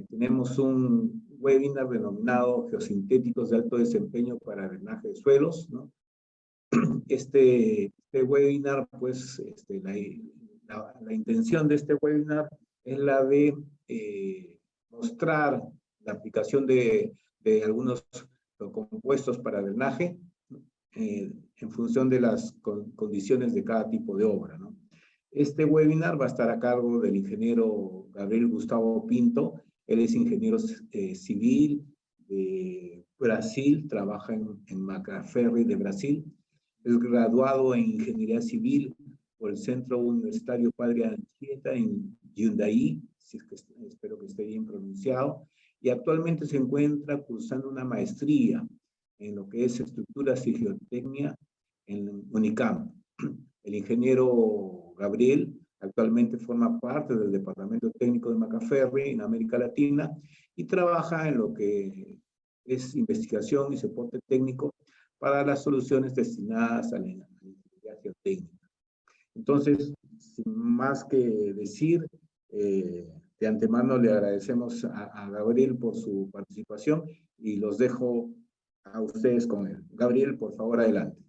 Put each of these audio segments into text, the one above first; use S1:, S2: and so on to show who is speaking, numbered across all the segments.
S1: tenemos un webinar denominado Geosintéticos de alto desempeño para drenaje de suelos, ¿no? Este webinar, pues, la intención de este webinar es la de mostrar la aplicación de algunos compuestos para drenaje en función de las condiciones de cada tipo de obra, ¿no? Este webinar va a estar a cargo del ingeniero Gabriel Gustavo Pinto. Él es ingeniero civil de Brasil, trabaja en Macraferry de Brasil. Es graduado en Ingeniería Civil por el Centro Universitario Padre Anchieta en Jundiaí, si es que espero que esté bien pronunciado, y actualmente se encuentra cursando una maestría en lo que es estructuras y geotecnia en Unicamp. El ingeniero Gabriel actualmente forma parte del Departamento Técnico de Macraferry en América Latina y trabaja en lo que es investigación y soporte técnico para las soluciones destinadas a la ingeniería geotécnica. Entonces, sin más que decir, de antemano le agradecemos a Gabriel por su participación y los dejo a ustedes con él. Gabriel, por favor, adelante.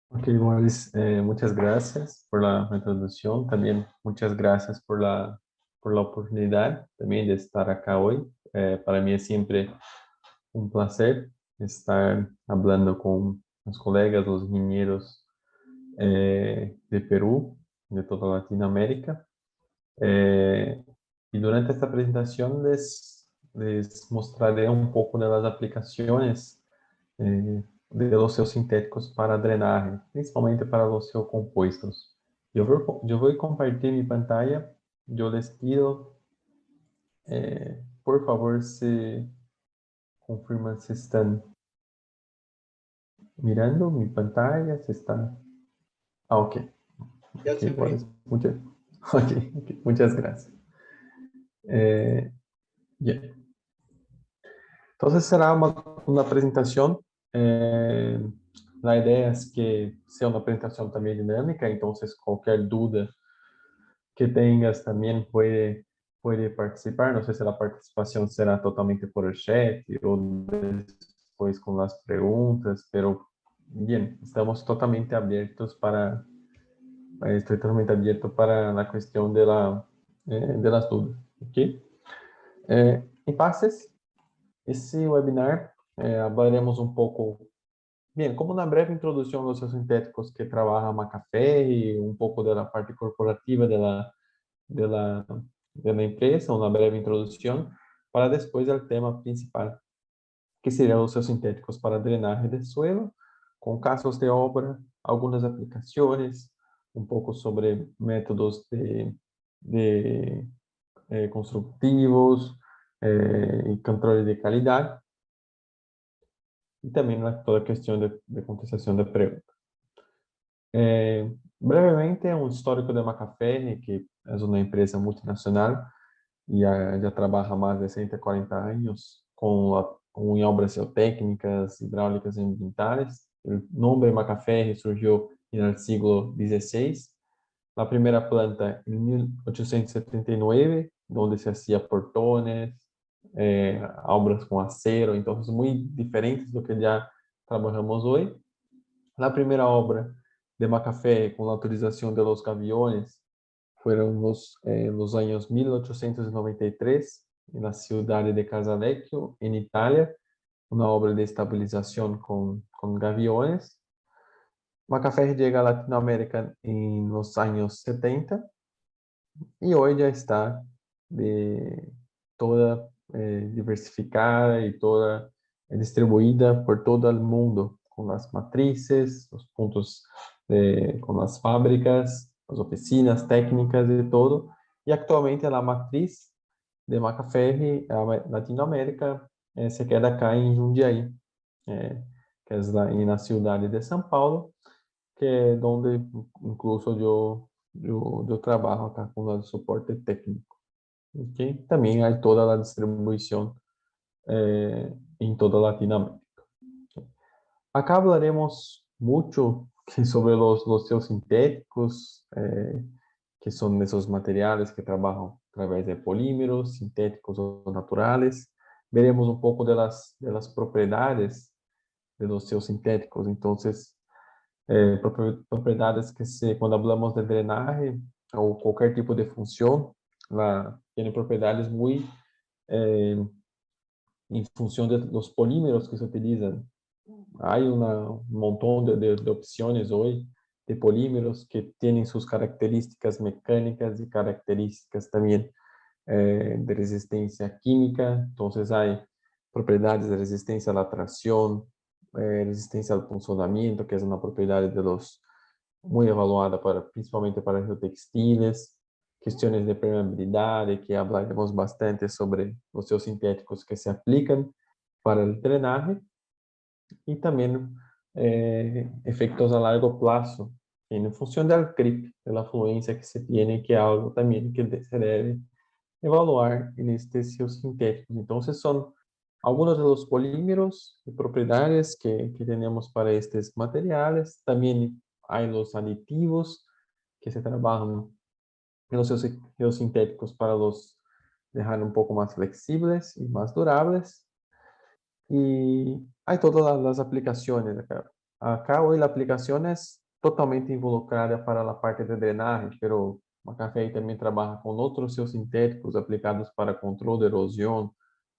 S2: Ok, Boris, muchas gracias por la introducción. También muchas gracias por la oportunidad también de estar acá hoy. Para mí es siempre un placer estar hablando con los colegas, los ingenieros de Perú, de toda Latinoamérica. Y durante esta presentación les mostraré un poco de las aplicaciones de los geosintéticos para drenaje, principalmente para los geocompuestos. Yo voy a compartir mi pantalla. Yo les pido, por favor, se confirman si están mirando mi pantalla, si están... Ah, ok. Okay, bueno, muchas gracias. Bien. Entonces será una presentación. La idea es que sea una presentación también dinámica, entonces cualquier duda que tengas también puede participar. No sé si la participación será totalmente por el chat o después con las preguntas, pero bien, estamos totalmente abiertos estoy totalmente abierto para la cuestión de las dudas. ¿Ok? Entonces, esse webinar hablaremos um pouco, bem, como uma breve introdução dos geosintéticos que trabalha Macafé e um pouco da parte corporativa da empresa, uma breve introdução, para depois o tema principal, que seriam os geosintéticos para drenagem de suelo, com casos de obra, algumas aplicações, um pouco sobre métodos de construtivos e controle de qualidade, y también toda cuestión de contestación de preguntas. Brevemente, un histórico de Macafé, que es una empresa multinacional y ya trabaja más de 140 años con obras geotécnicas, hidráulicas y ambientales. El nombre Macafé surgió en el siglo XVI. La primera planta en 1879, donde se hacía portones, obras con acero, entonces muy diferentes de lo que ya trabajamos hoy. La primera obra de Macafé con la autorización de los gaviones fueron los años 1893 en la ciudad de Casalecchio, en Italia, una obra de estabilización con gaviones. Macafé llega a Latinoamérica en los años 70 y hoy ya está toda diversificada y toda distribuida por todo el mundo, con las matrices, los puntos con las fábricas, las oficinas técnicas y todo. Y actualmente la matriz de Macafé Latinoamérica se queda acá en Jundiaí, que es en la ciudad de São Paulo, que es donde incluso yo trabajo acá con el soporte técnico. ¿Okay? También hay toda la distribución en toda Latinoamérica. Acá hablaremos mucho sobre los geosintéticos, que son esos materiales que trabajan a través de polímeros sintéticos o naturales. Veremos un poco de las propiedades de los geosintéticos. Entonces, propiedades que cuando hablamos de drenaje o cualquier tipo de función, tiene propiedades muy en función de los polímeros que se utilizan. Hay un montón de opciones hoy de polímeros que tienen sus características mecánicas y características también de resistencia química. Entonces hay propiedades de resistencia a la tracción, resistencia al punzonamiento, que es una propiedad muy evaluada principalmente para geotextiles, cuestiones de permeabilidad, que hablaremos bastante sobre los geosintéticos que se aplican para el drenaje, y también efectos a largo plazo, en función del CRIP, de la afluencia que se tiene, que es algo también que se debe evaluar en estos geosintéticos. Entonces, son algunos de los polímeros y propiedades que tenemos para estos materiales. También hay los aditivos que se trabajan en los geosintéticos para los dejar un poco más flexibles y más durables. Y hay todas las aplicaciones acá. Acá hoy la aplicación es totalmente involucrada para la parte de drenaje, pero Macafé también trabaja con otros geosintéticos aplicados para control de erosión,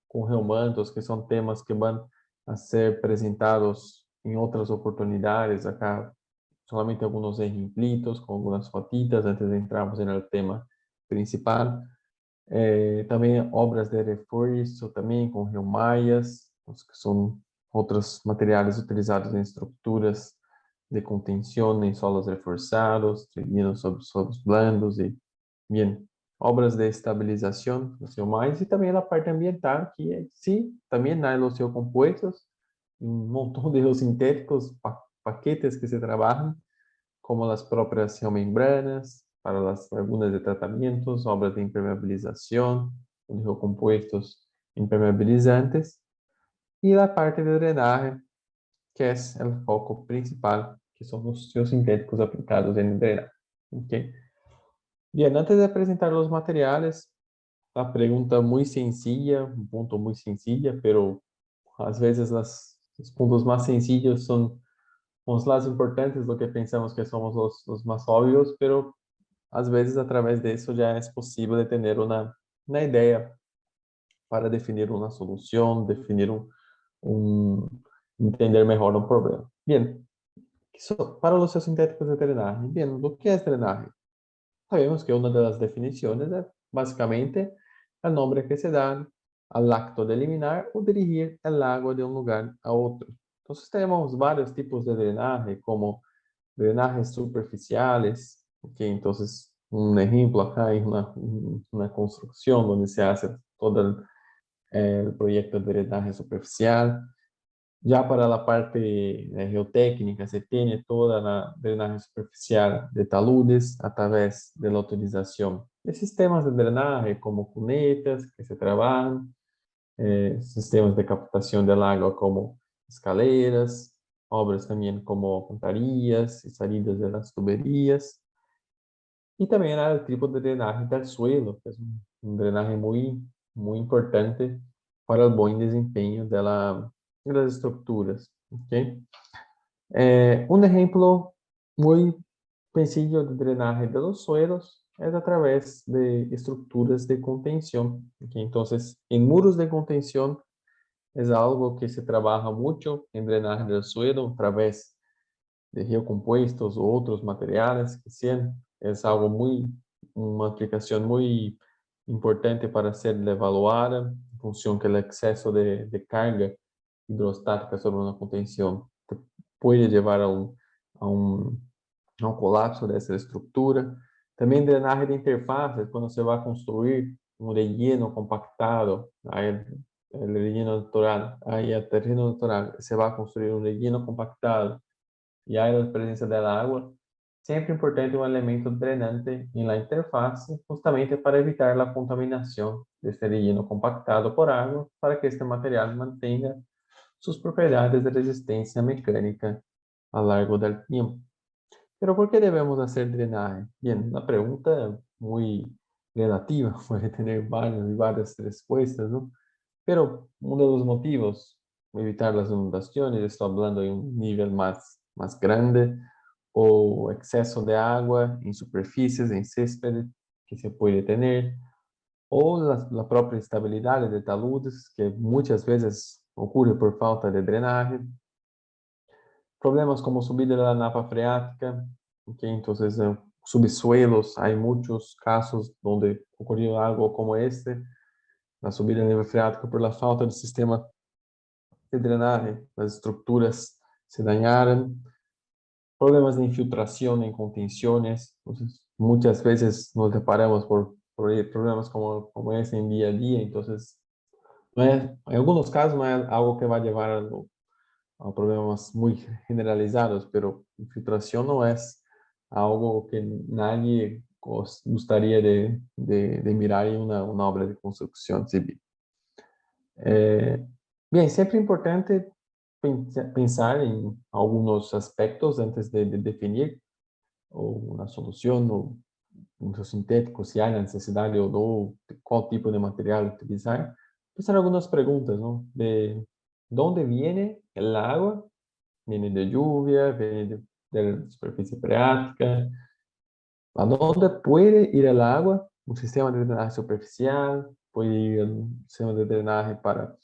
S2: con geomantos, que son temas que van a ser presentados en otras oportunidades. Acá solamente algunos ejemplitos con algunas fotitas antes de entrarmos en el tema principal. También obras de refuerzo, también con geomallas, que son otros materiales utilizados en estructuras de contención en solos reforzados, rellenos sobre solos blandos y, bien, obras de estabilización, los geomallas, y también la parte ambiental, que sí, también hay los geocompuestos, un montón de geosintéticos, paquetes que se trabajan, como las propias geomembranas, para las lagunas de tratamientos, obras de impermeabilización, con geocompuestos impermeabilizantes, y la parte de drenaje, que es el foco principal, que son los geosintéticos aplicados en el drenaje. ¿Okay? Bien, antes de presentar los materiales, la pregunta muy sencilla, un punto muy sencilla, pero a veces los puntos más sencillos son los más importantes, lo que pensamos que somos los más obvios, pero às vezes através disso já é possível ter uma ideia para definir uma solução, definir entender melhor um problema. Bien, para os sintéticos de drenaje. Bien, o que é drenaje? Sabemos que uma das definições é basicamente o nome que se dá ao acto de eliminar ou dirigir a água de um lugar a outro. Então, temos vários tipos de drenaje, como drenajes superficiales, que entonces un ejemplo acá es una construcción donde se hace todo el proyecto de drenaje superficial. Ya para la parte geotécnica se tiene toda la drenaje superficial de taludes a través de la utilización de sistemas de drenaje como cunetas que se trabajan, sistemas de captación del agua como escaleras, obras también como alcantarillas y salidas de las tuberías. Y también hay el tipo de drenaje del suelo, que es un drenaje muy importante para el buen desempeño de las estructuras. ¿Okay? Un ejemplo muy sencillo de drenaje de los suelos es a través de estructuras de contención. ¿Okay? Entonces, en muros de contención es algo que se trabaja mucho en drenaje del suelo a través de geocompuestos o otros materiales que sean. Es algo una aplicación muy importante para ser evaluada en función que el exceso de carga hidrostática sobre una contención puede llevar a un colapso de esa estructura. También drenaje de interfaces, cuando se va a construir un relleno compactado, el relleno natural, ahí el terreno natural, se va a construir un relleno compactado y hay la presencia del agua, siempre importante un elemento drenante en la interfase, justamente para evitar la contaminación de este relleno compactado por agua, para que este material mantenga sus propiedades de resistencia mecánica a lo largo del tiempo. Pero ¿por qué debemos hacer drenaje? Bien, la pregunta muy relativa, puede tener varias y varias respuestas, ¿no? Pero uno de los motivos, evitar las inundaciones, estoy hablando de un nivel más grande, o exceso de agua en superficies, en césped que se puede tener, o la propia estabilidad de taludes, que muchas veces ocurre por falta de drenaje, problemas como subida de la napa freática, que entonces subsuelos, hay muchos casos donde ocurrió algo como este, la subida de napa freática por la falta de sistema de drenaje, las estructuras se dañaron, problemas de infiltración en contenciones, entonces muchas veces nos deparamos por problemas como este en día a día, entonces no es, en algunos casos no es algo que va a llevar a problemas muy generalizados, pero infiltración no es algo que nadie gustaría de mirar en una obra de construcción civil. Bien, siempre importante pensar en algunos aspectos antes de definir una solución o un sintético, si hay la necesidad o no, de cuál tipo de material utilizar. Pensar algunas preguntas, ¿no? De dónde viene el agua, viene de lluvia, viene de la superficie freática, a dónde puede ir el agua, un sistema de drenaje superficial, puede ir un sistema de drenaje para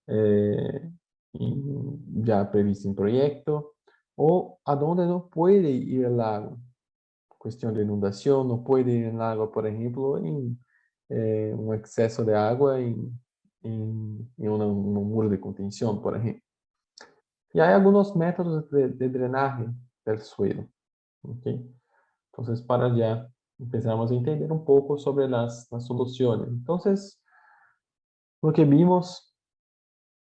S2: eh, ya previsto en proyecto, o a dónde no puede ir el agua, cuestión de inundación, no puede ir el agua, por ejemplo, en un exceso de agua en un muro de contención, por ejemplo. Y hay algunos métodos de drenaje del suelo, ¿ok? Entonces, para ya empezamos a entender un poco sobre las soluciones. Entonces, lo que vimos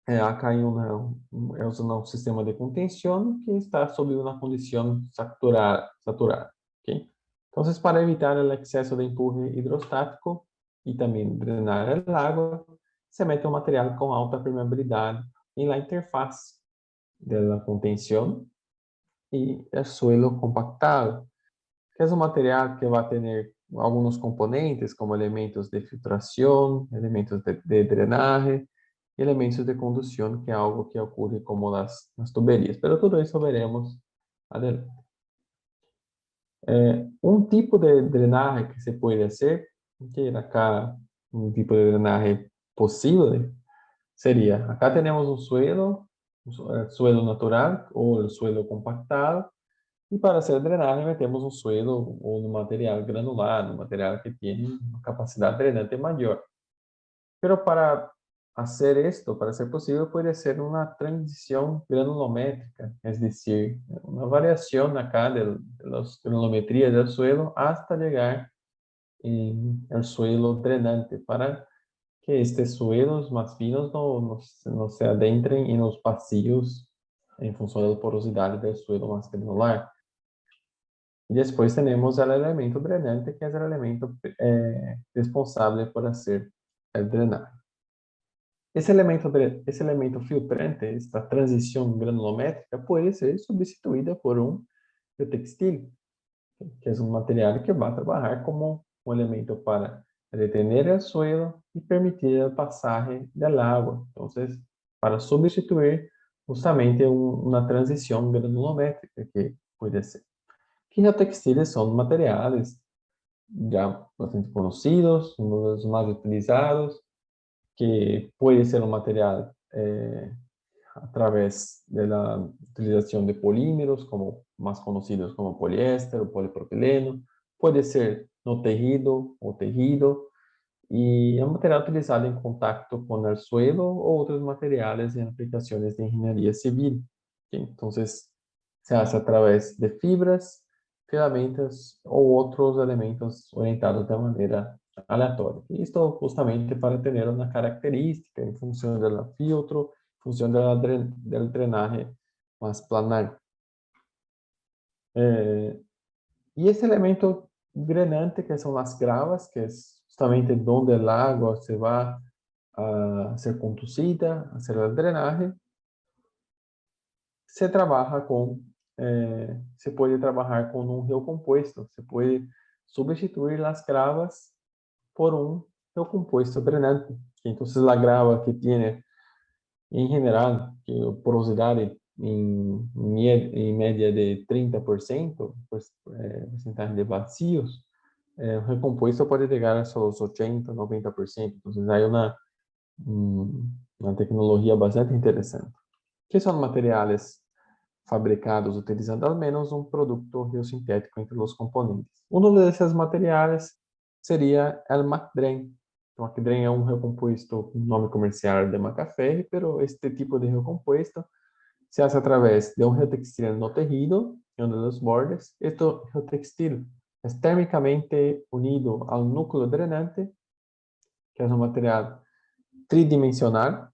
S2: acá hay un sistema de contención que está sobre una condición saturada, ¿ok? Entonces, para evitar el exceso de empuje hidrostático y también drenar el agua, se mete un material con alta permeabilidad en la interfaz de la contención y el suelo compactado, que es un material que va a tener algunos componentes como elementos de filtración, elementos de drenaje y elementos de conducción, que es algo que ocurre como las tuberías. Pero todo eso veremos adelante. Un tipo de drenaje que se puede hacer, que acá un tipo de drenaje posible, sería, acá tenemos un suelo, el suelo natural o el suelo compactado, y para hacer drenaje metemos un suelo o un material granulado, un material que tiene una capacidad drenante mayor. Pero para hacer esto, para ser posible, puede ser una transición granulométrica, es decir, una variación acá de las granulometrías del suelo hasta llegar en el suelo drenante, para que estos suelos más finos no se adentren en los pasillos en función de la porosidad del suelo más granular. Y después tenemos el elemento drenante, que es el elemento responsable por hacer el drenaje. Ese elemento filtrante, esta transición granulométrica, puede ser sustituida por un biotextil, que es un material que va a trabajar como un elemento para retener el suelo y permitir el pasaje del agua. Entonces, para sustituir justamente una transición granulométrica que puede ser. Que geotextiles son materiales ya bastante conocidos, uno de los más utilizados, que puede ser un material a través de la utilización de polímeros, como más conocidos como poliéster o polipropileno, puede ser no tejido o tejido, y es un material utilizado en contacto con el suelo o otros materiales en aplicaciones de ingeniería civil. Entonces, se hace a través de fibras, filamentos o otros elementos orientados de manera aleatoria. Y esto justamente para tener una característica en función del filtro, en función del drenaje más planar. Y ese elemento drenante, que son las gravas, que es justamente donde el agua se va a ser conducida, a hacer el drenaje, se puede trabajar con un geocompuesto, se puede sustituir as gravas por un biocompuesto drenante. Entonces la grava que tiene en general que porosidad en media de 30%, pues, porcentaje de vacíos, el recompuesto puede llegar hasta los 80, 90%. Entonces hay una tecnología bastante interesante. ¿Qué son materiales fabricados utilizando al menos un producto geosintético entre los componentes? Uno de esos materiales sería el MacDrain. O MacDrain é um recomposto com nome comercial de Macafé, pero este tipo de recompuesto se hace a través de un geotextil no tejido en uno de los bordes. Este geotextil es térmicamente unido al núcleo drenante, que es un material tridimensional.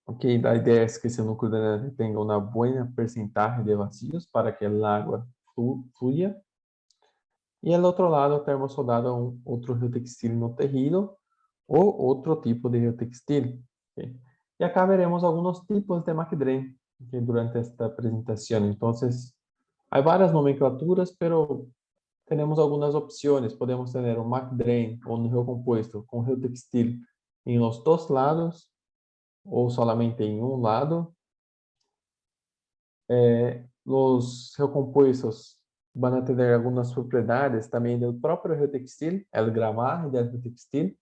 S2: Okay, la idea es que ese núcleo drenante tenga una buena porcentaje de vacíos para que el agua fluya. E ao outro lado, temos soldado outro geotextil no tejido ou outro tipo de geotextil. Okay? E acá veremos alguns tipos de MacDrain okay, durante esta apresentação. Então, há várias nomenclaturas, pero temos algumas opções. Podemos ter um MacDrain ou um recomposto com geotextil em os dois lados ou solamente em um lado. Os recompuestos van a tener algunas propiedades también del propio geotextil, el gramaje del geotextil,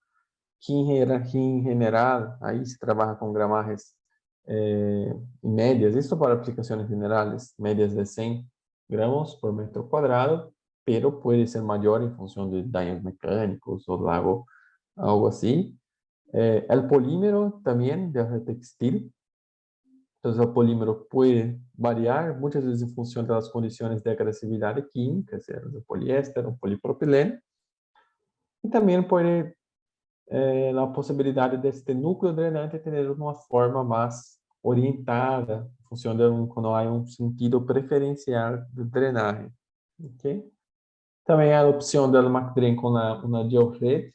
S2: que en general, ahí se trabaja con gramajes medias, esto para aplicaciones generales, medias de 100 gramos por metro cuadrado, pero puede ser mayor en función de daños mecánicos o algo así. El polímero también del geotextil. Entonces, el polímero puede variar muchas veces en función de las condiciones de agresividad química, sea de poliéster o polipropileno. Y también puede la posibilidad de este núcleo drenante tener una forma más orientada, en función de cuando hay un sentido preferencial de drenaje. ¿Okay? También hay la opción del MacDrain con una geofred,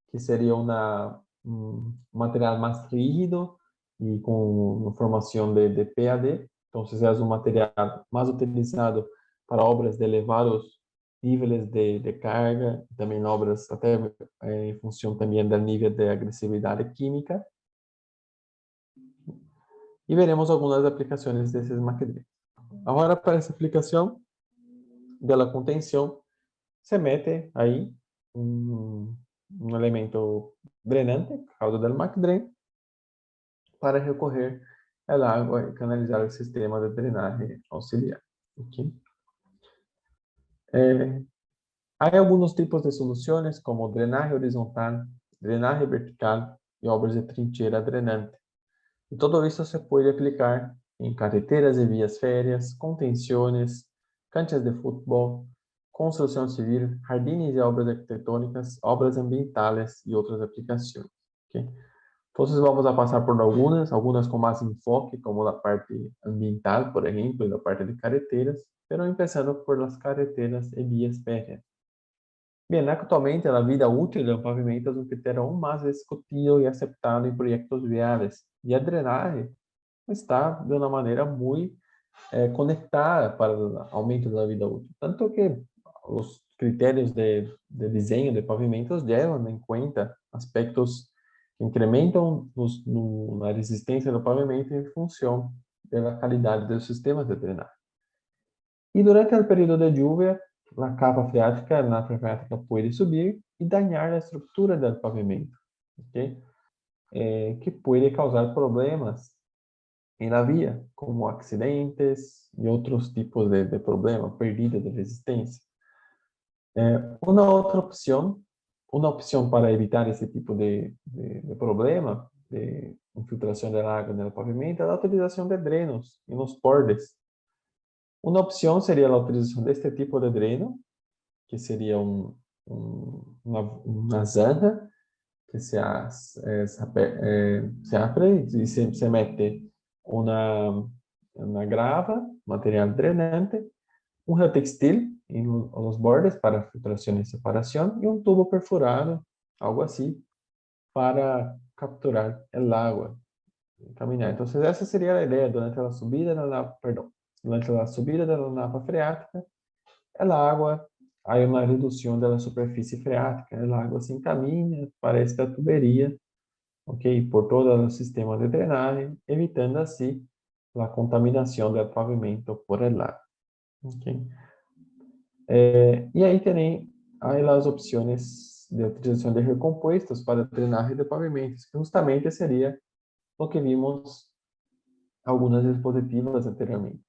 S2: que sería un material más rígido y con una formación de PAD. Entonces es un material más utilizado para obras de elevados niveles de carga, también obras até en función también del nivel de agresividad química. Y veremos algunas aplicaciones de esos MacDrain. Ahora para esa aplicación de la contención, se mete ahí un elemento drenante, causa del MacDrain, para recorrer el agua y canalizar el sistema de drenaje auxiliar. Okay. Hay algunos tipos de soluciones como drenaje horizontal, drenaje vertical y obras de trinchera drenante. Y todo esto se puede aplicar en carreteras y vías férreas, contenciones, canchas de fútbol, construcción civil, jardines y obras arquitectónicas, obras ambientales y otras aplicaciones. Okay. Entonces vamos a pasar por algunas con más enfoque, como la parte ambiental, por ejemplo, y la parte de carreteras, pero empezando por las carreteras y vías férreas. Bien, actualmente la vida útil del pavimento es un criterio aún más discutido y aceptado en proyectos viales, y el drenaje está de una manera muy conectada para el aumento de la vida útil. Tanto que los criterios de diseño de pavimentos llevan en cuenta aspectos que incrementam la resistencia del pavimento en función de la calidad de los sistemas de drenaje. Y durante el periodo de lluvia, la capa freática puede subir y dañar la estructura del pavimento, ¿okay? Que puede causar problemas en la vía, como accidentes y otros tipos de problemas, pérdida de resistencia. Una opción para evitar ese tipo de problema de infiltración del agua en el pavimento es la utilización de drenos en los bordes. Una opción sería la utilización de este tipo de dreno, que sería una zanja que se abre y se mete una grava, material drenante, un geotextil en los bordes para filtración y separación y un tubo perforado, algo así, para capturar el agua y caminar. Entonces esa sería la idea durante la subida de la napa freática. El agua hay una reducción de la superficie freática. El agua se encamina para esta tubería, ¿ok? Por todo el sistema de drenaje, evitando así la contaminación del pavimento por el agua. ¿Ok? Y ahí hay las opciones de utilización de recompuestos para drenaje de pavimentos, que justamente sería lo que vimos algunas dispositivas anteriormente,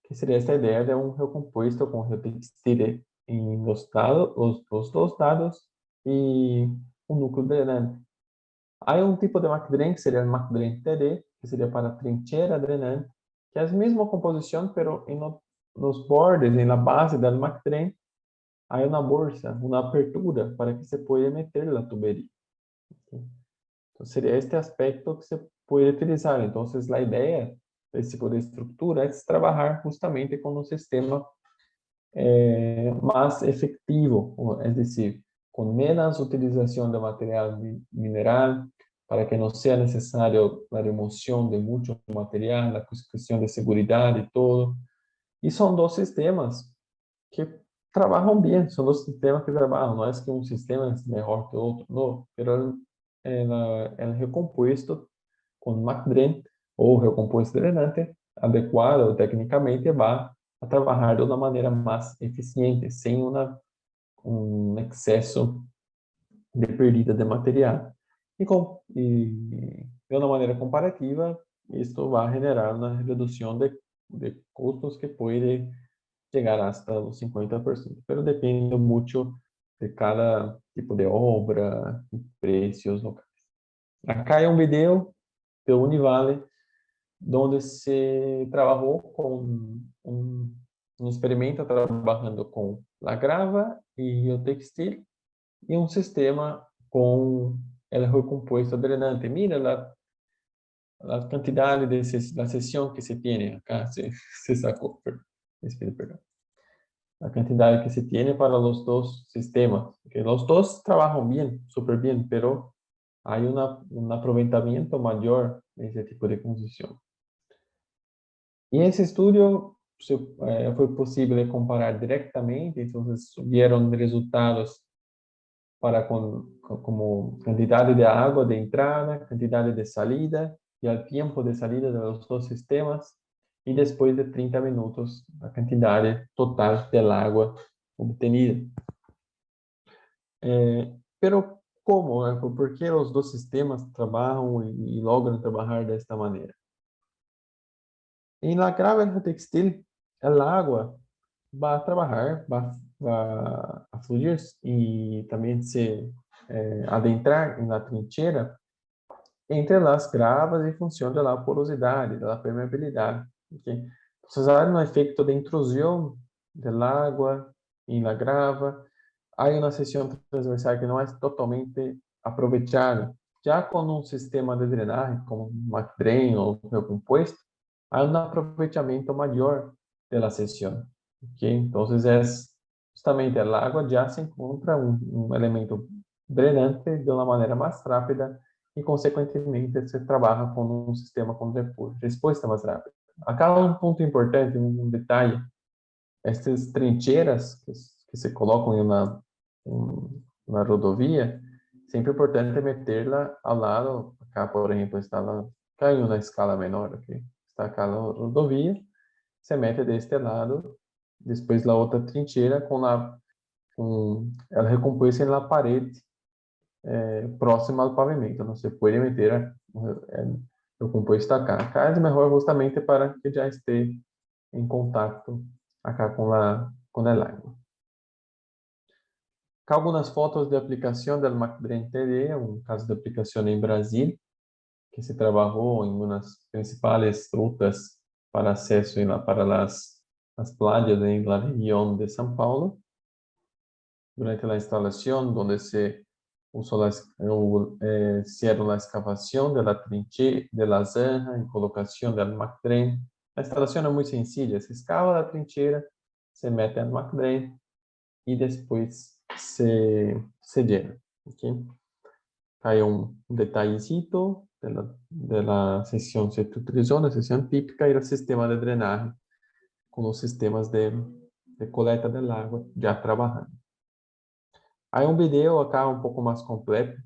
S2: que sería esta idea de un recompuesto con geotextil en los dos lados y un núcleo drenante. Hay un tipo de McDrain que sería el McDrain TD, que sería para trinchera drenante, que es la misma composición, pero en los bordes, en la base del McDrain, hay una bolsa, una apertura para que se pueda meter la tubería. Entonces sería este aspecto que se puede utilizar. Entonces la idea de este tipo de estructura es trabajar justamente con un sistema más efectivo, es decir, con menos utilización de material mineral, para que no sea necesario la remoción de mucho material, la cuestión de seguridad y todo. Y son dos sistemas que trabajan bien, son dos sistemas que trabajan, no es que un sistema es mejor que otro, no, pero el recompuesto con McDrain o recompuesto drenante adecuado técnicamente va a trabajar de una manera más eficiente, sin un exceso de pérdida de material. Y de una manera comparativa, esto va a generar una reducción de costos que puede llegar hasta los 50%, pero depende mucho de cada tipo de obra y precios locales. Acá hay un video de Univale donde se trabajó con un experimento trabajando con la grava y el textil y un sistema con el recompuesto drenante. Mira la cantidad de la sesión que se tiene acá, se sacó, perdón. La cantidad que se tiene para los dos sistemas, que los dos trabajan bien, súper bien, pero hay un aprovechamiento mayor de ese tipo de composición. Y ese estudio fue posible comparar directamente, entonces vieron resultados para como cantidad de agua de entrada, cantidad de salida y el tiempo de salida de los dos sistemas, y después de 30 minutos la cantidad total del agua obtenida. Pero ¿cómo? ¿Por qué los dos sistemas trabajan y logran trabajar de esta manera? En la grava textil, el agua va a trabajar, va a fluir y también se adentrar en la trinchera entre las gravas en función de la porosidad, de la permeabilidad. ¿Okay? Entonces hay un efecto de intrusión del agua en la grava, hay una sección transversal que no es totalmente aprovechada. Ya con un sistema de drenaje como un McDrain o recompuesto, hay un aprovechamiento mayor de la sección. ¿Okay? Entonces es justamente el agua ya se encuentra un elemento drenante de una manera más rápida y consecuentemente se trabaja con un sistema con respuesta más rápida. Acá un punto importante, un detalle, estas trincheras que se colocam em uma rodovia, sempre é importante meterla ao lado, acá por exemplo está acá em uma escala menor, okay? Está acá na rodovia, se mete deste lado, depois a outra trincheira ela recompuesta na parede próxima ao pavimento, não se pode meter o composto acá. Acá é melhor justamente para que já esteja em contato acá con el agua. Acá algunas fotos de aplicación del McDrain TD, un caso de aplicación en Brasil, que se trabajó en unas principales rutas para acceso para las playas en la región de São Paulo. Durante la instalación, donde se usó hicieron la excavación de la trinchera, de la zanja y colocación del McDrain. La instalación es muy sencilla, se excava la trinchera, se mete al McDrain y después se llena. ¿Okay? Hay un detallecito de la sesión se utilizó, la sesión típica y el sistema de drenaje con los sistemas de coleta del agua ya trabajando. Hay un video acá un poco más completo,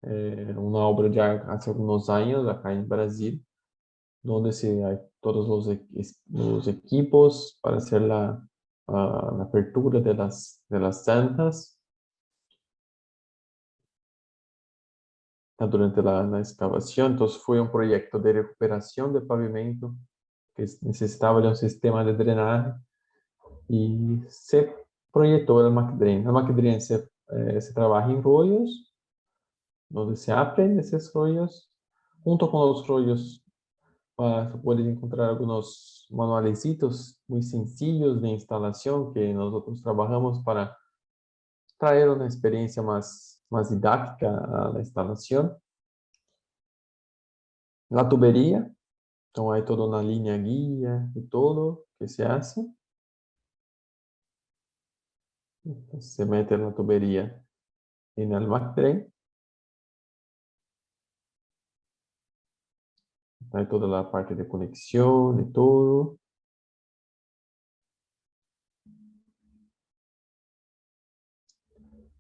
S2: una obra de hace algunos años acá en Brasil, donde hay todos los equipos para hacer la apertura de las zanjas durante la excavación. Entonces fue un proyecto de recuperación de pavimento que necesitaba de un sistema de drenaje y se proyectó el McDrain. El McDrain se trabaja en rollos, donde se abren esos rollos. Junto con los rollos puedes encontrar algunos manualecitos muy sencillos de instalación que nosotros trabajamos para traer una experiencia más didáctica a la instalación. La tubería, entonces hay toda una línea guía y todo que se hace. Entonces, se mete la tubería en el McDrain. Hay toda la parte de conexión y todo.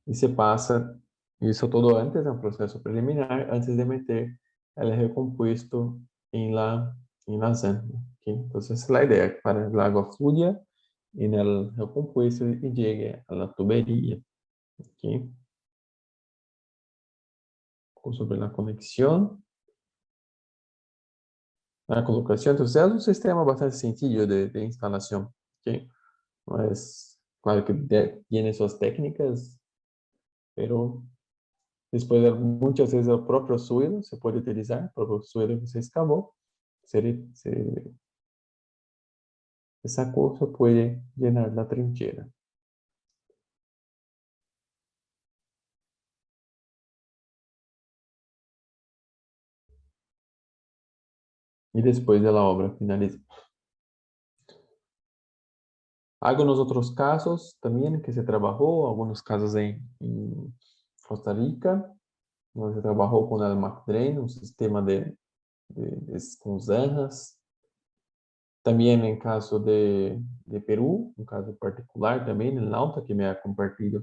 S2: Y se pasa eso todo antes, es un proceso preliminar, antes de meter el recompuesto en la zanja. ¿Okay? Entonces, la idea para el agua fluya en el recompuesto y llegue a la tubería. ¿Okay? Sobre la conexión, la colocación. Entonces, es un sistema bastante sencillo de instalación. ¿Okay? Mas, claro que tiene sus técnicas, pero después de muchas veces el propio suelo se puede utilizar, el propio suelo que se excavó, se sacó, se puede llenar la trinchera. Y después de la obra finalizada. Algunos otros casos también que se trabajó, algunos casos en Costa Rica, donde se trabajó con el McDrain, un sistema con zanjas. También en caso de Perú, un caso particular también en Lauta, que me ha compartido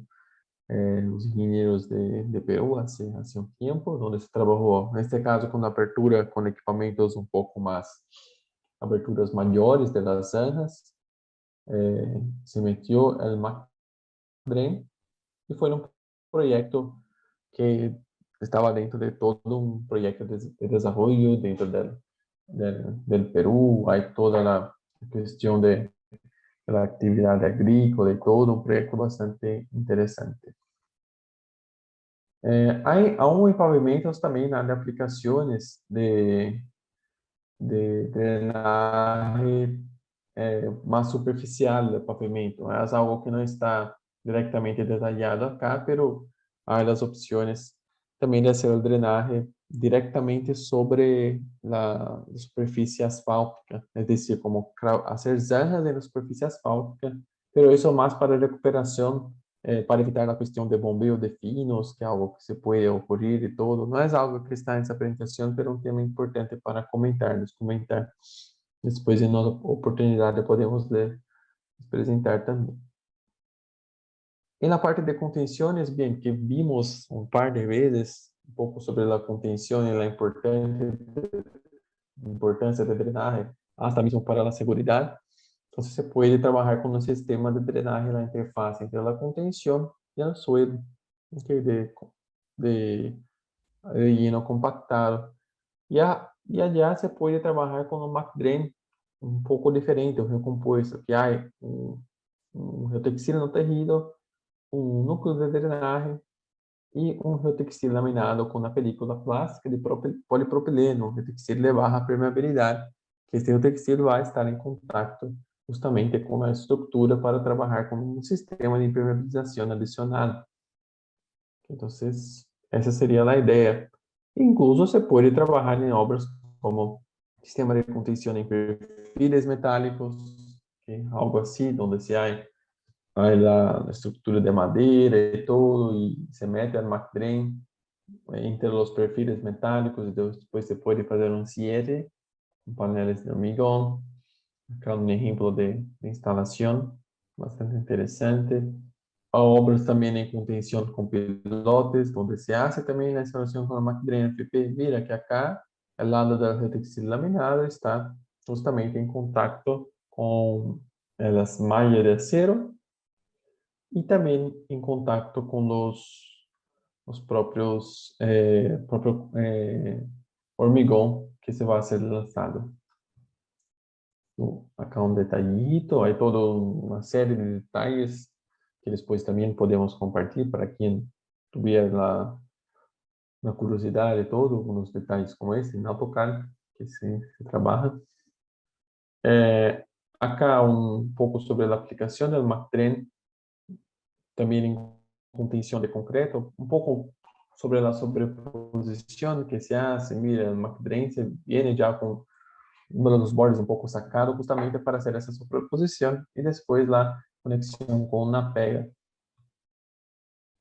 S2: los ingenieros de Perú hace un tiempo, donde se trabajó, en este caso, con apertura, con equipamientos un poco más, aberturas mayores de las zanjas. Se metió el McDrain y fue un proyecto que estaba dentro de todo un proyecto de desarrollo dentro del Perú. Hay toda la cuestión de la actividad agrícola y todo, un proyecto bastante interesante. Hay aún en pavimentos también hay aplicaciones de drenaje más superficial del pavimento. Es algo que no está directamente detallado acá, pero hay las opciones también de hacer el drenaje directamente sobre la superficie asfáltica, es decir, como hacer zanjas en la superficie asfáltica, pero eso más para recuperación, para evitar la cuestión de bombeo de finos, que es algo que se puede ocurrir y todo. No es algo que está en esa presentación, pero un tema importante para comentar. Después en otra oportunidad podemos presentar también. En la parte de contenciones, bien, que vimos un par de veces un poco sobre la contención y la importancia de drenaje, hasta mismo para la seguridad. Entonces se puede trabajar con un sistema de drenaje, la interfaz entre la contención y el suelo, okay, de relleno compactado. Y allá se puede trabajar con un McDrain un poco diferente, un recompuesto, que hay un geotextil no tejido, un núcleo de drenaje y un geotextil laminado con una película plástica de polipropileno, un geotextil de baja permeabilidad, que este geotextil va a estar en contacto justamente con la estructura para trabajar con un sistema de impermeabilización adicional. Entonces, esa sería la idea. Incluso se puede trabajar en obras como sistema de contención en perfiles metálicos, ¿okay? Algo así, donde se hay la estructura de madera y todo, y se mete el McDrain entre los perfiles metálicos, y después se puede hacer un cierre con paneles de hormigón. Acá un ejemplo de instalación bastante interesante. obras também em contenção com pilotes, onde se hace também a instalação com a máquina FP. Mira que acá, ao lado da textil laminada, está justamente em contato com as malhas de acero e também em contato com os próprios hormigão que se vai ser lançado. Acá um detallito, aí toda uma série de detalhes que depois também podemos compartilhar para quem tiver lá na curiosidade todo, alguns detalhes como esse, na AutoCAD, que se trabalha. Acá um pouco sobre a aplicação do MacTrend, também em contenção de concreto, um pouco sobre a sobreposição que se hace. Mira, o MacTrend viene já com um dos bordes um pouco sacado, justamente para fazer essa sobreposição, e depois lá conexão com na pega.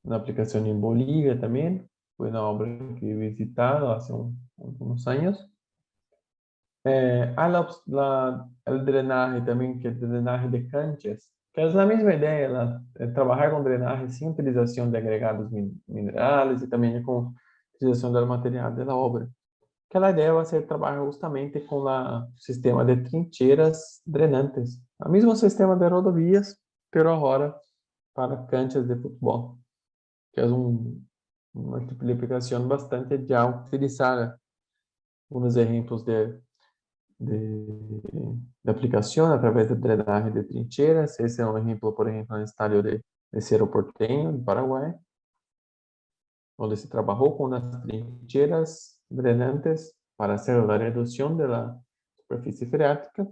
S2: Na aplicação em Bolívia também, foi na obra que he visitado há uns anos. El drenaje también, que es drenaje de canchas, que es la misma idea, trabajar con drenaje sin utilización de agregados minerales y también con utilización del material de la obra. Que la idea va a ser trabajar justamente con el sistema de trincheras drenantes, el mismo sistema de rodovias, pero ahora para canchas de fútbol, que es uma tipo de aplicação bastante já utilizada. Uns exemplos de aplicação através da drenagem de trincheiras. Esse é um exemplo, por exemplo, no estádio de Cerro Porteño, no Paraguai, onde se trabalhou com as trincheiras drenantes para hacer a redução da superfície freática.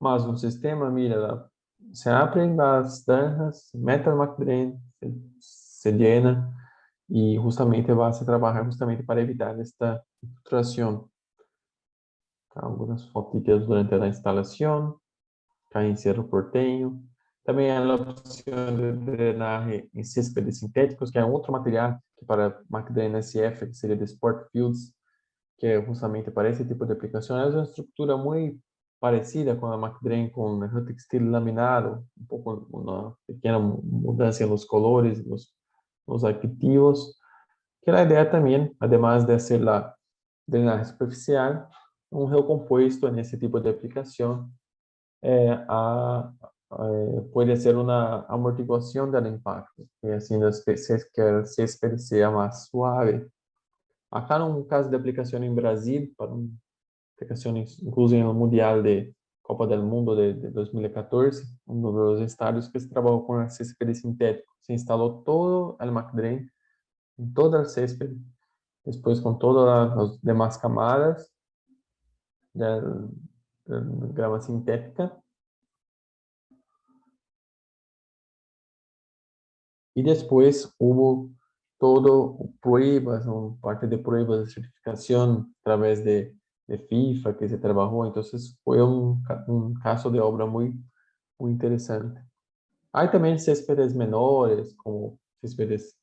S2: Mas um sistema, mira, se abrem as tanjas, mete a máquina, se llena, e justamente vai se trabalhar justamente para evitar esta infiltração. Algumas fotos durante a instalação, cá em Cerro Porteño. Também a opção de drenagem em céspedes sintéticos, que é outro material que para máquina NSF, que seria de Sport Fields, que é justamente para esse tipo de aplicação. É uma estrutura muito parecida com a MacDrain, com o textil laminado, um pouco uma pequena mudança nos colores, nos aditivos, que a ideia também, además de ser a drenagem superficial, um recomposto nesse tipo de aplicação pode ser uma amortiguação do impacto, e assim que a césped seja mais suave. Acá num caso de aplicação em Brasil, para uma aplicação inclusive no Mundial de Copa do Mundo de 2014, um dos estádios que se trabalhou com a césped sintético, se instalou todo o MacDrain em toda a césped, depois com todas as demais camadas de grama sintética. E depois houve todo pruebas, parte de pruebas de certificação através de FIFA que se trabalhou. Então, foi um caso de obra muito interessante. Há também céspedes menores, como céspedes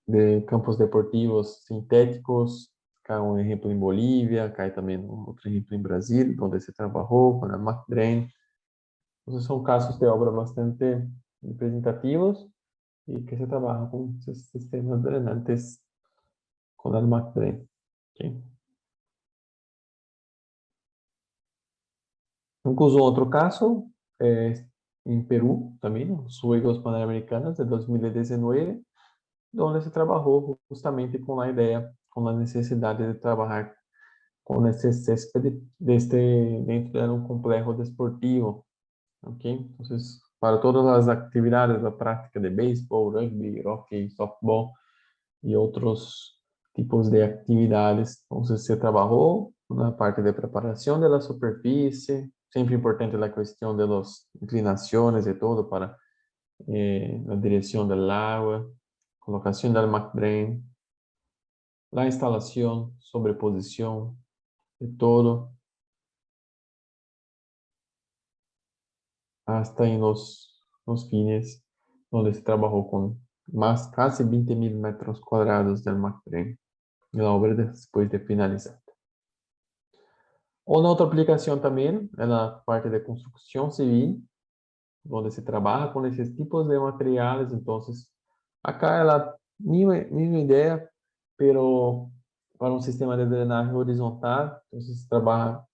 S2: de campos deportivos sintéticos. Cá um exemplo em Bolívia, cá também outro exemplo em Brasil, onde se trabalhou com a MacDrain. Então, são casos de obra bastante representativos e que se trabalha com sistemas drenantes com a MacDrain. Okay? Incluso outro caso em Peru também, os Juegos Pan-Americanos de 2019, onde se trabalhou justamente com a ideia, com a necessidade de trabalhar com esse césped dentro de um complexo desportivo, ok? Então, para todas as atividades da prática de beisebol, rugby, hockey, softball e outros tipos de atividades, então se trabalhou na parte de preparação da superfície, sempre importante a questão das inclinações e todo para a direção da água, colocação da MacDrain, a instalação, sobreposição de todo, hasta em nos fines, onde se trabalhou com mais quase 20.000 metros quadrados de MacDrain, e a obra depois de finalizada. Uma outra aplicação também é na parte de construção civil, donde se trabaja con esos tipos de materiales. Entonces, acá es la misma idea, pero para un sistema de drenaje horizontal. Entonces, se trabaja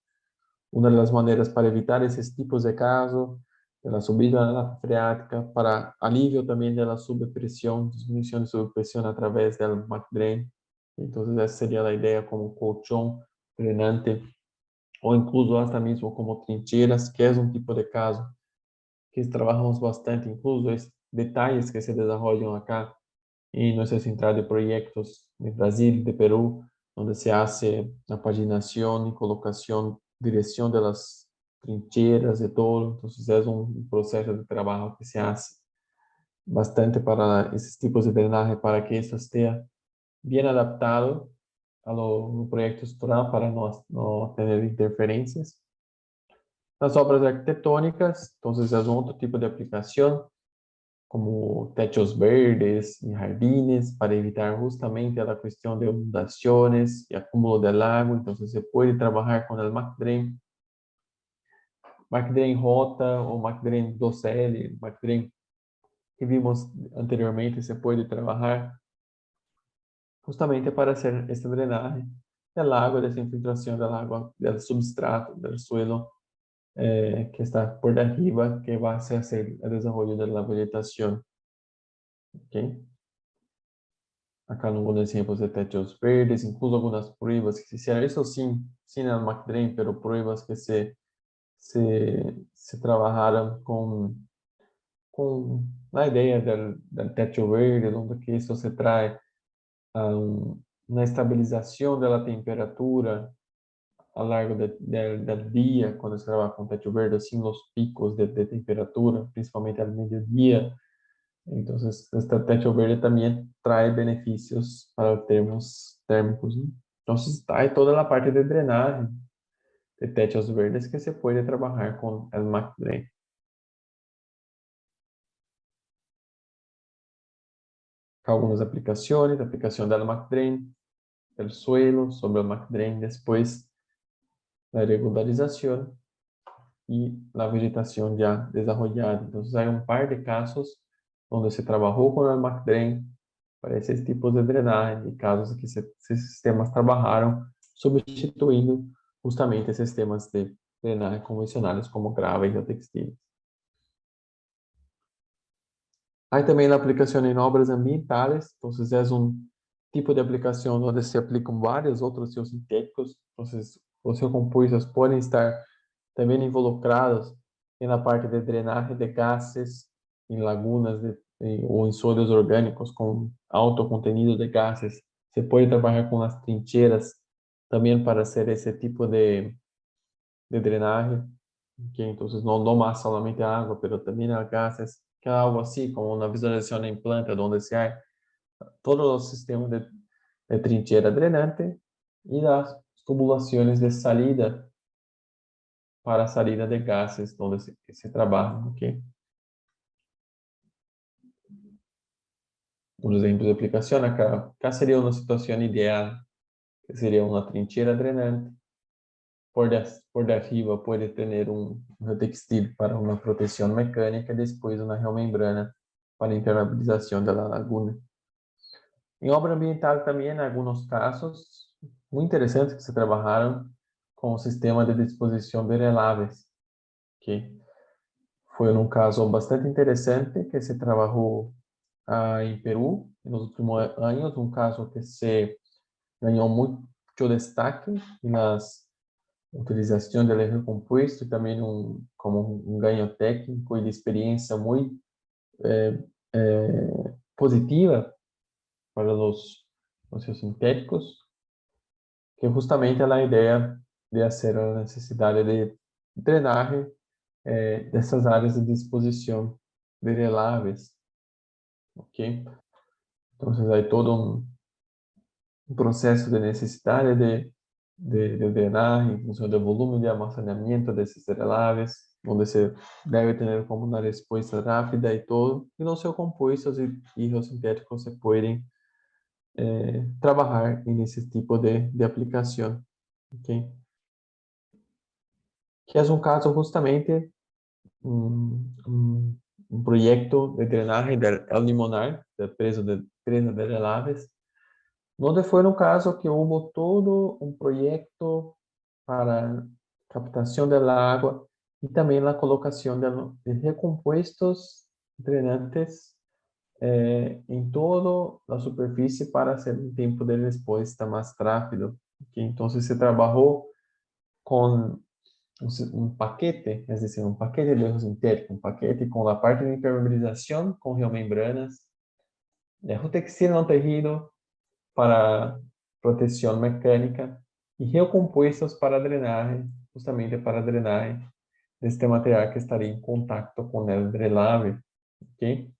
S2: una de las maneras para evitar esos tipos de casos, de la subida de la freática, para alivio también de la subpresión, disminución de subpresión a través del McDrain. Entonces, esa sería la idea como colchón drenante, o incluso hasta mismo como trincheras, que es un tipo de caso que trabajamos bastante, incluso es detalles que se desarrollan acá en nuestra central de proyectos de Brasil, de Perú, donde se hace la paginación y colocación, dirección de las trincheras, de todo. Entonces es un proceso de trabajo que se hace bastante para esses tipos de drenaje, para que eso esté bien adaptado a lo proyecto estructural para no tener interferencias. Las obras arquitectónicas, entonces es otro tipo de aplicación, como techos verdes y jardines, para evitar justamente la cuestión de inundaciones y acúmulo del agua. Entonces se puede trabajar con el McDrain, McDrain Rota o McDrain 2L, McDrain que vimos anteriormente, se puede trabajar justamente para hacer este drenaje del agua, de esa infiltración del agua, del substrato, del suelo que está por arriba, que va a hacer el desarrollo de la vegetación. ¿Okay? Acá algunos ejemplos de techos verdes, incluso algunas pruebas que se hicieron, eso sin el McDrain, pero pruebas que se trabajaron con la idea del techo verde, donde que eso se trae a una estabilización de la temperatura a lo largo del día, cuando se trabaja con techo verde, sin los picos de temperatura, principalmente al mediodía. Entonces, este techo verde también trae beneficios para termos térmicos, ¿no? Entonces, hay toda la parte de drenaje de techos verdes que se puede trabajar con el McDrain. Algunas aplicaciones, aplicación del McDrain, el suelo sobre el McDrain, después la regularización y la vegetación ya desarrollada. Entonces, hay un par de casos donde se trabajó con el McDrain para esses tipos de drenagem, e casos que esses sistemas trabalharam substituindo justamente esses sistemas de drenagem convencionais como graves ou textiles. Há também a aplicação em obras ambientais, então é um tipo de aplicação onde se aplicam vários outros seus sintéticos, então os seus compostos podem estar também involucrados na parte de drenagem de gases em lagunas ou em sólidos orgânicos com alto contenido de gases. Se pode trabalhar com as trincheiras também para hacer esse tipo de drenagem, que então não mais somente a água, mas também a gases, que é algo assim como uma visualização em planta, onde se há todo o sistema de trincheira drenante e as tubulações de salida para a salida de gases onde se trabalha, ok? Um exemplo de aplicação, acá seria uma situação ideal, que seria uma trincheira drenante, por arriba pode ter um textil para uma proteção mecânica, depois uma geomembrana para a impermeabilização da laguna. Em obra ambiental também, em alguns casos, muito interessantes que se trabalharam com o sistema de disposição de reláveis, que foi um caso bastante interessante que se trabalhou em Peru nos últimos anos, um caso que se ganhou muito destaque nas utilização do elenco composto e também como um ganho técnico e de experiência muito positiva para os seus sintéticos, que justamente é a ideia de fazer a necessidade de drenagem dessas áreas de disposição de reláveis, ok? Então, aí todo um processo de necessidade de drenagem em função do volume de armazenamento desses reláveis, onde se deve ter como uma resposta rápida e todo, e nos seus compostos e os sintéticos se podem trabalhar nesse tipo de aplicação, ok? Que é um caso justamente un proyecto de drenaje del El Limonar, da presa de Relaves, donde fue un caso que hubo todo un proyecto para captación del agua y también la colocación de recompuestos drenantes en toda la superficie para hacer un tiempo de respuesta más rápido. Que entonces se trabajó con un paquete, es decir, un paquete de sintético, un paquete con la parte de impermeabilización con geomembranas, de textil no tejido para protección mecánica y geocompuestos para drenaje, justamente para drenaje de este material que estaría en contacto con el relave. ¿Okay?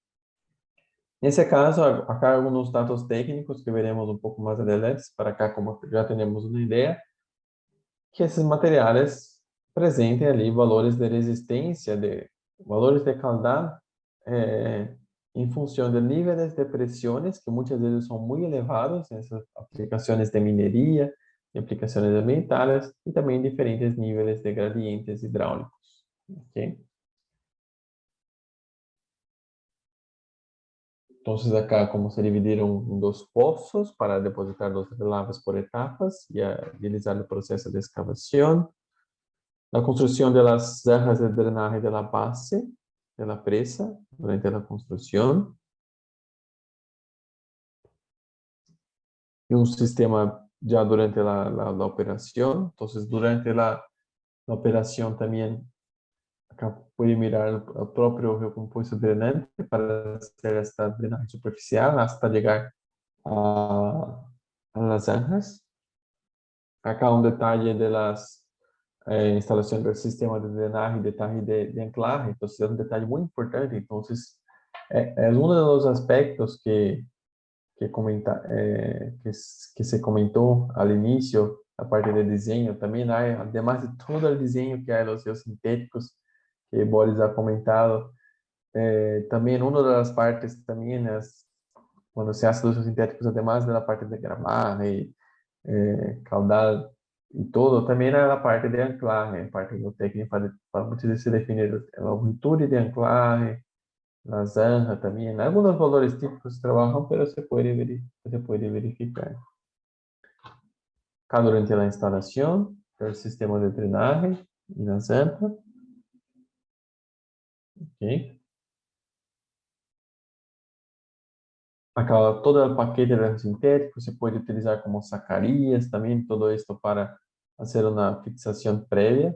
S2: Nesse caso, acá algunos datos técnicos que veremos un poco más adelante, para acá como já temos uma ideia, que esses materiais apresentem ali valores de resistência, valores de caudal, em função de níveis de pressões, que muitas vezes são muito elevados nessas aplicações de mineria, em aplicações ambientais, e também diferentes níveis de gradientes hidráulicos. Okay? Entonces acá como se dividieron en dos pozos para depositar los relaves por etapas y agilizar el proceso de excavación. La construcción de las zanjas de drenaje de la base de la presa durante la construcción. Y un sistema ya durante la operación. Entonces durante la operación también acá puede mirar el propio recompuesto drenante para hacer esta drenaje superficial hasta llegar a las zanjas. Acá un detalle de las instalaciones del sistema de drenaje y detalle de anclaje. Entonces es un detalle muy importante. Entonces es uno de los aspectos que se comentó al inicio, a parte de diseño. También hay, además de todo el diseño que hay los geosintéticos que Boris ha comentado, también una de las partes también es cuando se hace los geosintéticos, además de la parte de gramaje, caudal y todo, también hay la parte de anclaje, parte geotécnica para muchas veces definir la longitud de anclaje, la zanja también. Algunos valores típicos se trabajan, pero se puede verificar. Acá durante la instalación del sistema de drenaje y la zanja. Okay. Acá todo el paquete de sintético se puede utilizar como zacarías también, todo esto para hacer una fixación previa.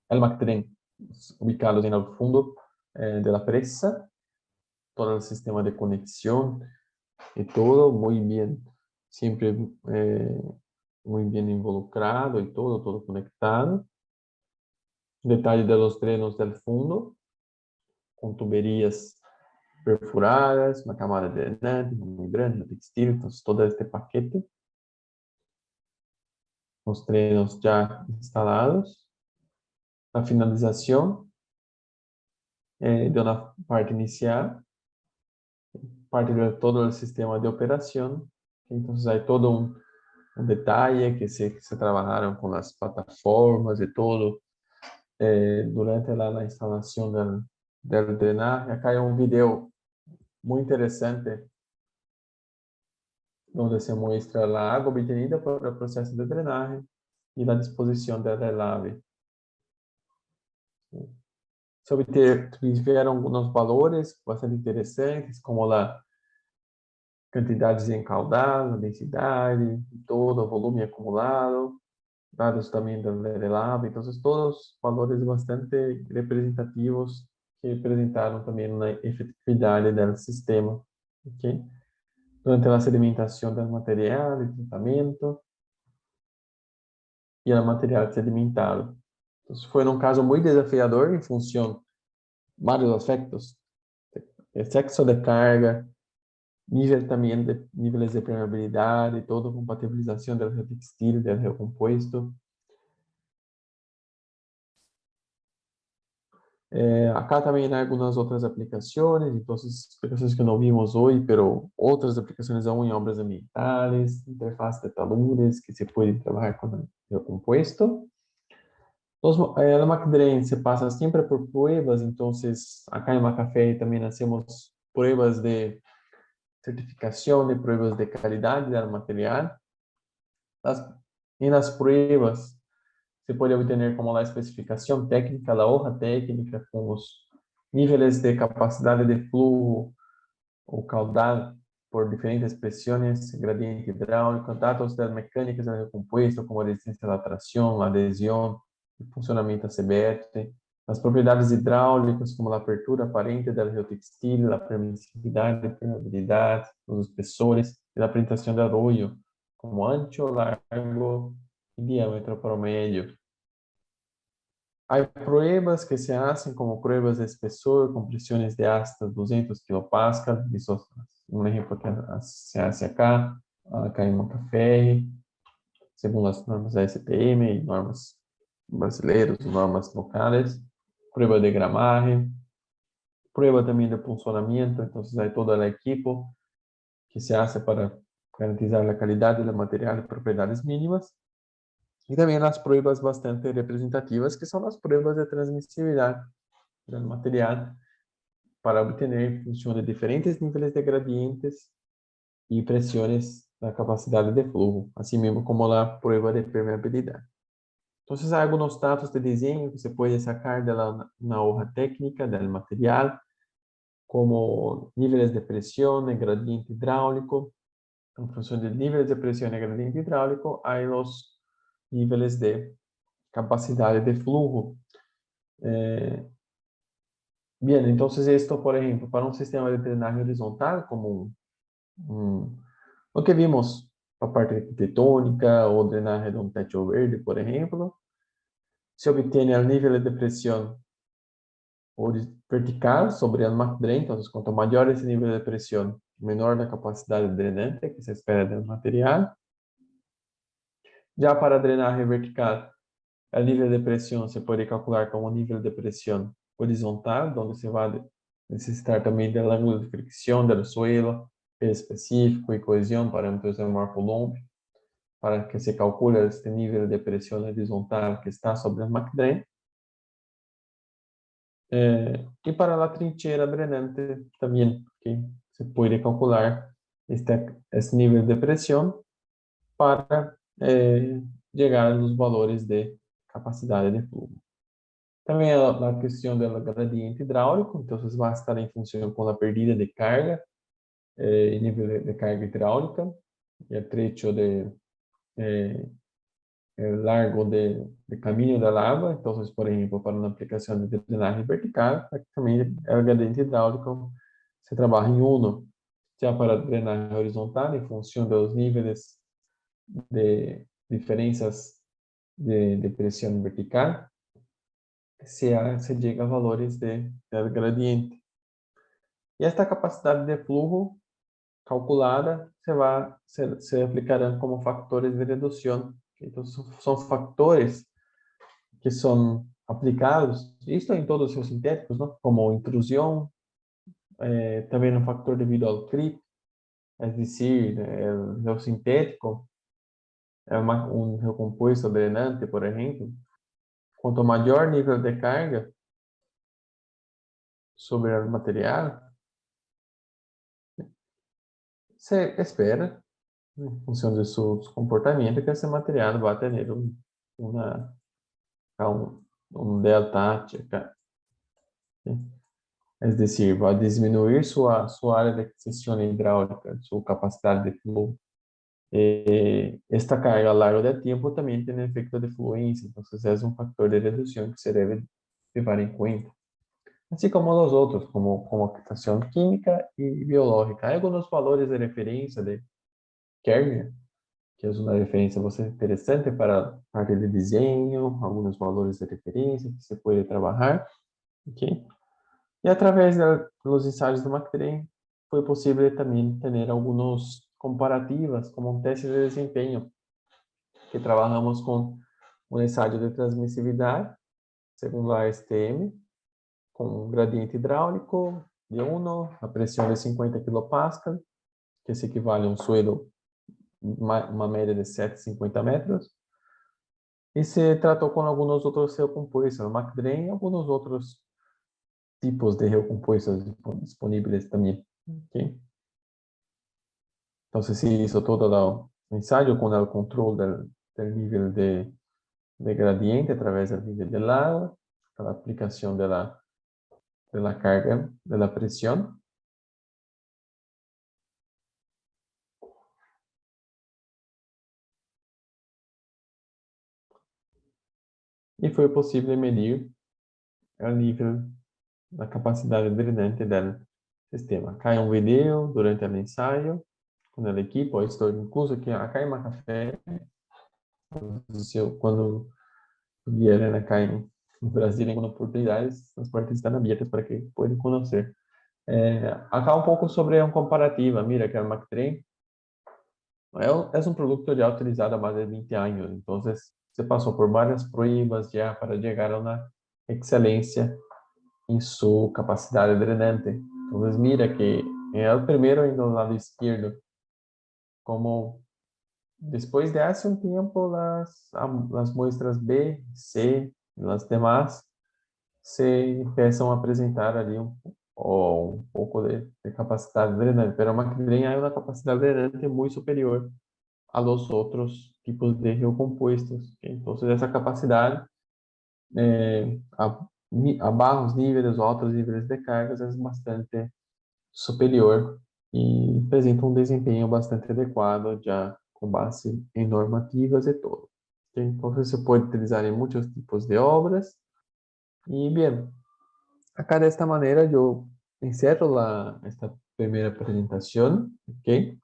S2: El Mactren, ubicados en el fondo de la presa, todo el sistema de conexión y todo muy bien, siempre muy bien involucrado y todo conectado. Detalle de los drenos del fondo, con tuberías perfuradas, una camada de drenante, una membrana, una textil, entonces todo este paquete. Los drenos ya instalados. La finalización de una parte inicial, parte de todo el sistema de operación. Entonces hay todo un detalle que se trabajaron con las plataformas y todo durante la instalación del drenaje. Acá hay un video muy interesante donde se muestra la agua obtenida por el proceso de drenaje y la disposición del relave. Se obtiveram algunos valores bastante interesantes, como la cantidade de caudal, a densidade, todo o volume acumulado, dados também da relave. Então, todos valores bastante representativos que apresentaram também na efetividade do sistema. Okay? Durante a sedimentação do material, de tratamento e o material sedimentado. Então, foi um caso muito desafiador em função de vários aspectos, excesso de carga, nível também de níveis de permeabilidade, toda compatibilização do textil, do recomposto. Acá también hay algunas otras aplicaciones, entonces aplicaciones que no vimos hoy, pero otras aplicaciones aún en obras ambientales, interfaz de taludes que se pueden trabajar con el compuesto. La McDrain se pasa siempre por pruebas, entonces acá en Macafé también hacemos pruebas de certificación, de pruebas de calidad del material. En las pruebas se puede obtener como la especificación técnica, la hoja técnica con los niveles de capacidad de flujo o caudal por diferentes presiones, gradiente hidráulico, datos de mecánicas del recompuesto como resistencia a la tracción, la adhesión, el funcionamiento ACBR, las propiedades hidráulicas como la apertura aparente del geotextil, la permisividad, la permeabilidad, los espesores y la presentación del rollo como ancho, largo y diámetro promedio. Hay pruebas que se hacen como pruebas de espesor con presiones de hasta 200 kilopascal. Eso es un ejemplo que se hace acá en Macafé, según las normas de SPM y normas brasileiras, normas locales. Prueba de gramaje, prueba también de funcionamiento. Entonces hay todo el equipo que se hace para garantizar la calidad del material y propiedades mínimas. Y también las pruebas bastante representativas, que son las pruebas de transmisibilidad del material para obtener función de diferentes niveles de gradientes y presiones la capacidad de flujo, así mismo como la prueba de permeabilidad. Entonces, hay algunos datos de diseño que se puede sacar de una hoja técnica del material, como niveles de presión, el gradiente hidráulico. En función de niveles de presión y gradiente hidráulico, hay los niveles de capacidad de flujo. Bien, entonces esto, por ejemplo, para un sistema de drenaje horizontal, como lo que vimos para a parte arquitectónica o drenaje de un techo verde, por ejemplo, se obtiene el nivel de presión vertical sobre el McDrain. Entonces, cuanto mayor ese nivel de presión, menor la capacidad drenante que se espera del material. Ya para drenaje vertical, el nivel de presión se puede calcular como nivel de presión horizontal, donde se va a necesitar también del ángulo de fricción del suelo, peso específico y cohesión, parámetros de Marco-Coulomb, para que se calcule este nivel de presión horizontal que está sobre el McDrain. Y para la trinchera drenante también, que se puede calcular este nivel de presión para llegar a los valores de capacidad de flujo. También la cuestión del gradiente hidráulico, entonces va a estar en función con la pérdida de carga, el nivel de carga hidráulica y el trecho de el largo de camino del agua. Entonces, por ejemplo, para una aplicación de drenaje vertical, prácticamente el gradiente hidráulico se trabaja en uno. Ya para drenaje horizontal, en función de los niveles de diferencias de presión vertical, se llega a valores del gradiente. Y esta capacidad de flujo calculada se aplicarán como factores de reducción. Entonces, son factores que son aplicados, isto em todos os seus sintéticos, ¿no? Como intrusión, también un factor debido al creep, es decir, el geosintético, un geocompuesto drenante, por ejemplo. Quanto maior nível de carga sobre o material, se espera, em função de seu comportamento, que esse material vai ter um delta H, es decir, va a disminuir su área de extensión hidráulica, su capacidad de flujo. Esta carga a largo de tiempo también tiene efecto de fluencia, entonces es un factor de reducción que se debe llevar en cuenta. Así como los otros, como oxidación química y biológica. Hay algunos valores de referencia de Kerner, que es una referencia bastante interesante para parte de diseño, algunos valores de referencia que se puede trabajar. ¿Okay? E através dos ensaios do McDrain foi possível também ter algumas comparativas, como um teste de desempenho, que trabalhamos com um ensaio de transmissibilidade, segundo a ASTM, com um gradiente hidráulico de 1, a pressão de 50 kPa, que se equivale a um suelo, uma média de 750 metros. E se tratou com alguns outros recompostos, o McDrain e alguns outros tipos de recompostos disponíveis também. Okay? Então, se hizo todo o ensayo con el control del nivel de gradiente a través del nivel del agua, para la aplicación de la carga, de la presión. E foi possível medir o nível da capacidade drenante do sistema. Cai um vídeo durante o ensaio com a equipe, estou incluso aqui acá em Macafé, quando vierem acá em Brasil em alguma oportunidade, as portas estão abertas para que possam conhecer. Acá um pouco sobre uma comparativa. Mira que o McTrain é um produto já utilizado há mais de 20 anos, então se passou por várias pruebas já para chegar a uma excelência em sua capacidade drenante. Então, mira que é o primeiro no lado esquerdo, como depois de hace um tempo as muestras B, C e as demais se empiezam a apresentar ali um pouco de capacidade drenante, mas a McDrain é uma capacidade drenante muito superior a los outros tipos de recompostos. Então, essa capacidade a bajos níveis ou altos níveis de cargas é bastante superior e apresenta um desempenho bastante adequado já com base em normativas e todo. Então, você pode utilizar em muitos tipos de obras. E, bem, acá desta maneira eu encerro esta primeira apresentação, ok?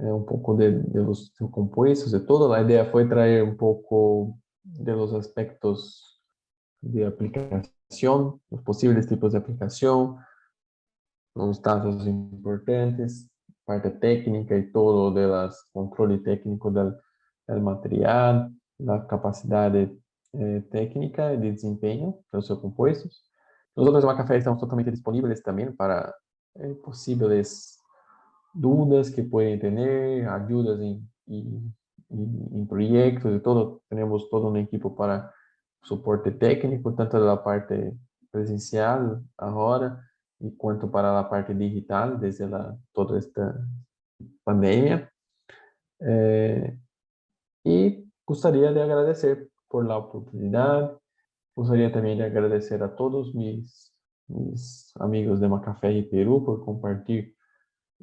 S2: Um pouco de los compuestos de todo. A ideia foi trazer um pouco de los aspectos de aplicação, os possíveis tipos de aplicação, os dados importantes, parte técnica e todo do controle técnico do material, da capacidade técnica de desempenho dos seus compostos. Os outros Macafé estão totalmente disponíveis também para possíveis dúvidas que podem ter, ajudas em projetos e todo. Temos toda uma equipe para suporte técnico, tanto da parte presencial agora, e quanto para a parte digital, desde toda esta pandemia. E gostaria de agradecer por a oportunidade. Gostaria também de agradecer a todos meus amigos de Macafé e Peru por compartilhar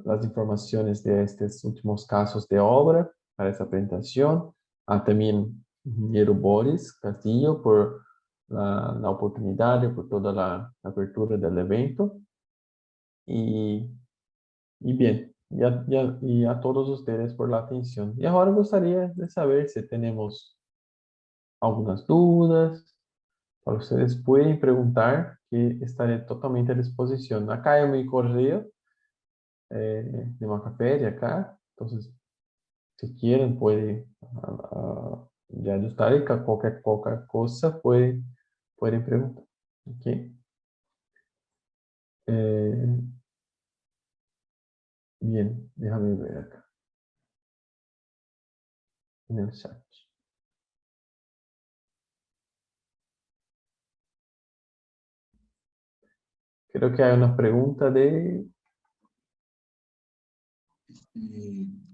S2: as informações de estes últimos casos de obra para esta apresentação. A também engenheiro Boris Castillo por a oportunidade, por toda a abertura do evento. E bem, e a todos vocês por la atenção. E agora gostaria de saber se temos algumas dúvidas. Para vocês podem perguntar, que estarei totalmente à disposição. Acá é o meu correio de Macafé, de acá. Então, se querem, podem já ajustar e qualquer coisa podem perguntar. Ok? Bien, déjame ver acá en el chat. Creo que hay una pregunta de...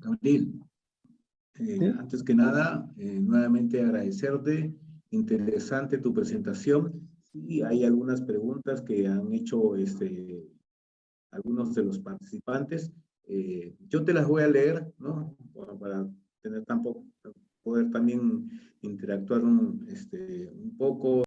S1: Gabriel,
S2: ¿Sí?
S1: antes que nada, nuevamente agradecerte. Interesante tu presentación. Y hay algunas preguntas que han hecho algunos de los participantes. Yo te las voy a leer, ¿no? Para tener poder también interactuar un poco.